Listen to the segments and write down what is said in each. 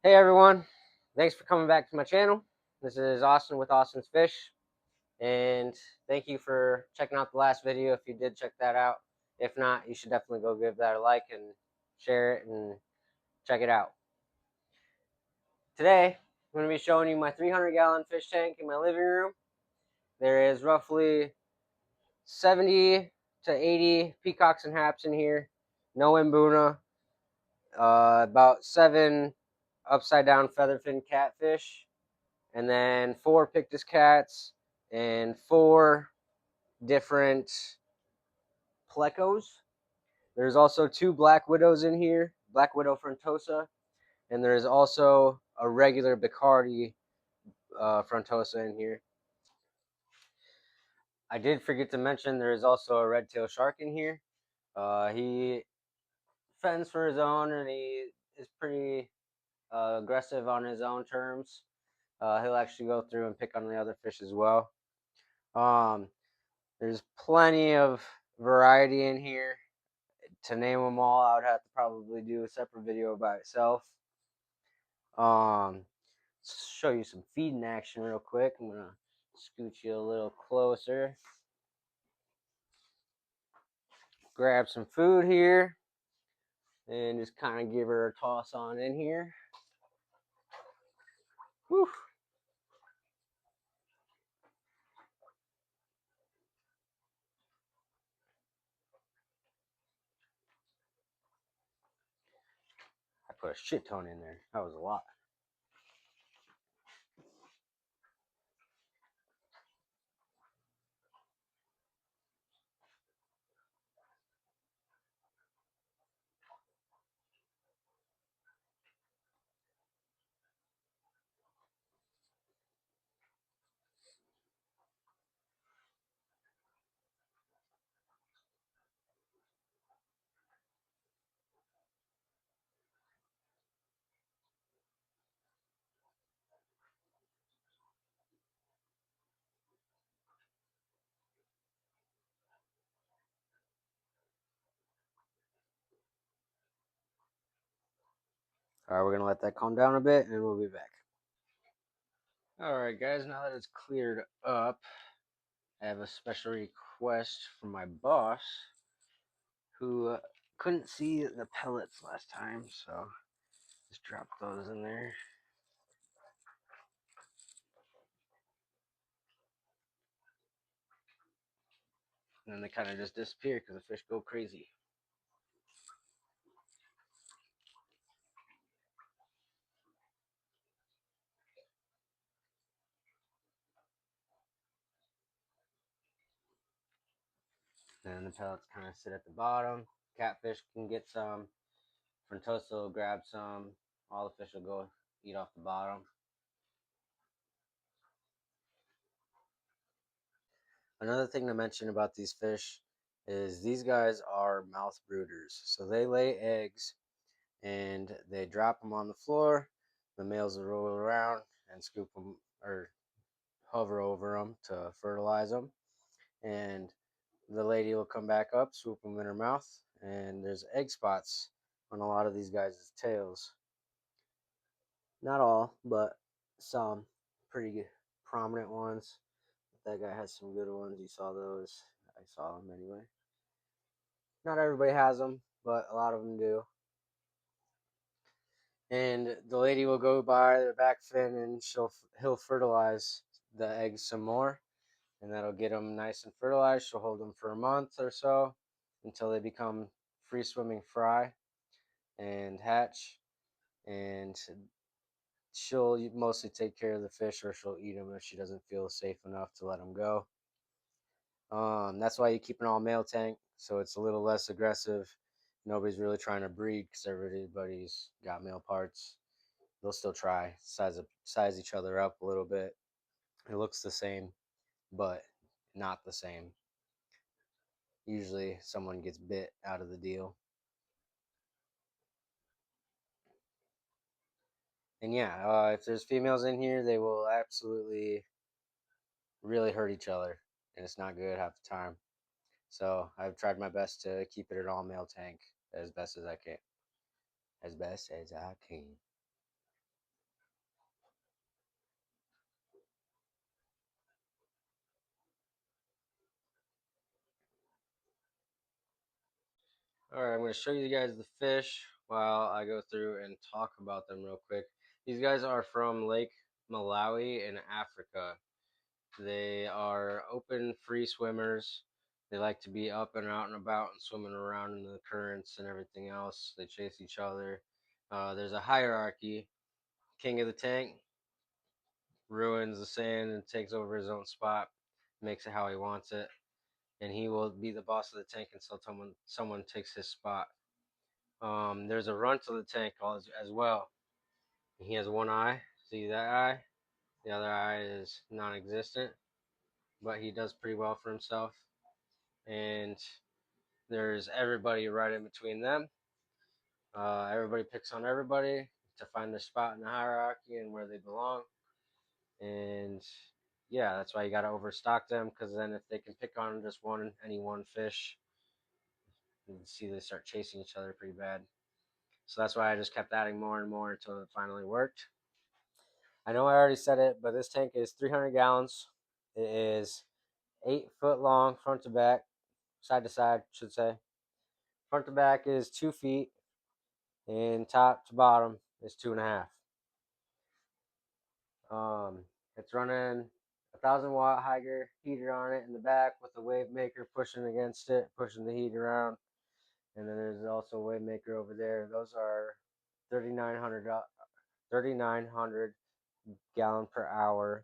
Hey everyone, thanks for coming back to my channel. This is Austin with Austin's Fish, and thank you for checking out the last video if you did check that out. If not, you should definitely go give that a like and share it and check it out. Today, I'm going to be showing you my 300-gallon fish tank in my living room. There is roughly 70 to 80 peacocks and haps in here, no mbuna, about 7 upside down featherfin catfish, and then 4 Pictus cats and 4 different plecos. There's also 2 black widows in here, black widow frontosa, and there's also a regular Bacardi frontosa in here. I did forget to mention there is also a red-tailed shark in here. He fends for his own, and he is pretty aggressive on his own terms. He'll actually go through and pick on the other fish as well. There's plenty of variety in here. To name them all, I would have to probably do a separate video by itself. Show you some feeding action real quick. I'm gonna scoot you a little closer. Grab some food here and just kind of give her a toss on in here. Whew. I put a shit ton in there. That was a lot. All right, we're gonna let that calm down a bit and we'll be back. All right, guys, now that it's cleared up, I have a special request from my boss who couldn't see the pellets last time, so just drop those in there. And then they kind of just disappear because the fish go crazy. And the pellets kind of sit at the bottom. Catfish can get some. Frontosa will grab some. All the fish will go eat off the bottom. Another thing to mention about these fish is these guys are mouth brooders. So they lay eggs and they drop them on the floor. The males will roll around and scoop them or hover over them to fertilize them. And the lady will come back up, swoop them in her mouth, and there's egg spots on a lot of these guys' tails. Not all, but some pretty prominent ones. That guy has some good ones. You saw those. I saw them anyway. Not everybody has them, but a lot of them do. And the lady will go by their back fin and he'll fertilize the eggs some more, and that'll get them nice and fertilized. She'll hold them for a month or so until they become free swimming fry and hatch, and she'll mostly take care of the fish, or she'll eat them if she doesn't feel safe enough to let them go. That's why you keep an all male tank, so it's a little less aggressive. Nobody's really trying to breed because everybody's got male parts. They'll still try size each other up a little bit. It looks the same, but not the same. Usually, someone gets bit out of the deal. And yeah, if there's females in here, they will absolutely really hurt each other, and it's not good half the time. So I've tried my best to keep it an all male tank as best as I can. As best as I can. Alright, I'm going to show you guys the fish while I go through and talk about them real quick. These guys are from Lake Malawi in Africa. They are open, free swimmers. They like to be up and out and about and swimming around in the currents and everything else. They chase each other. There's a hierarchy. King of the tank ruins the sand and takes over his own spot, makes it how he wants it, and he will be the boss of the tank until someone takes his spot. There's a runt of the tank as well. He has one eye. See that eye? The other eye is non-existent, but he does pretty well for himself. And there's everybody right in between them. Everybody picks on everybody to find their spot in the hierarchy and where they belong. And yeah, that's why you got to overstock them, because then if they can pick on just any one fish, you can see they start chasing each other pretty bad. So that's why I just kept adding more and more until it finally worked. I know I already said it, but this tank is 300 gallons. It is 8 foot long, front to back, side to side, should say. Front to back is 2 feet, and top to bottom is 2.5. It's running 1,000 watt Haiger heater on it in the back with a wave maker pushing against it, pushing the heat around. And then there's also a wave maker over there. Those are 3,900 gallon per hour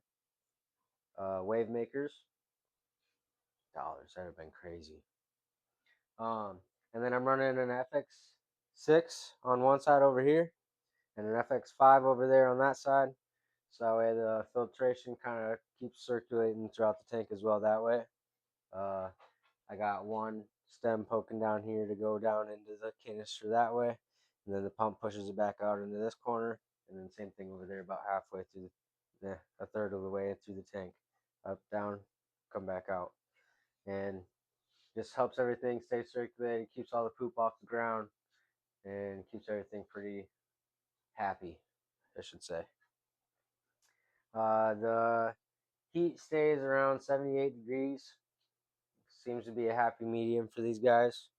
wave makers. Dollars, that would have been crazy. And then I'm running an FX6 on one side over here, and an FX5 over there on that side. So that way the filtration kind of keeps circulating throughout the tank as well that way. I got one stem poking down here to go down into the canister that way, and then the pump pushes it back out into this corner, and then same thing over there about halfway through, a third of the way through the tank, up, down, come back out, and just helps everything stay circulated, keeps all the poop off the ground, and keeps everything pretty happy, I should say. The heat stays around 78 degrees. Seems to be a happy medium for these guys.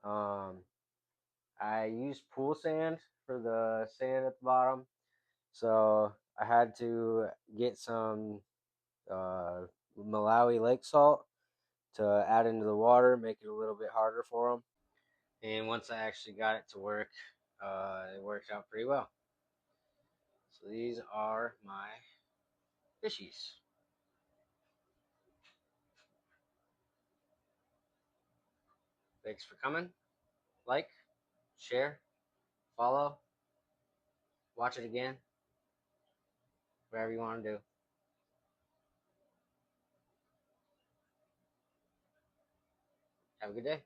I used pool sand for the sand at the bottom, so I had to get some Malawi lake salt to add into the water, make it a little bit harder for them. And once I actually got it to work, it worked out pretty well. So these are my fishies. Thanks for coming. Like, share, follow, watch it again, whatever you want to do. Have a good day.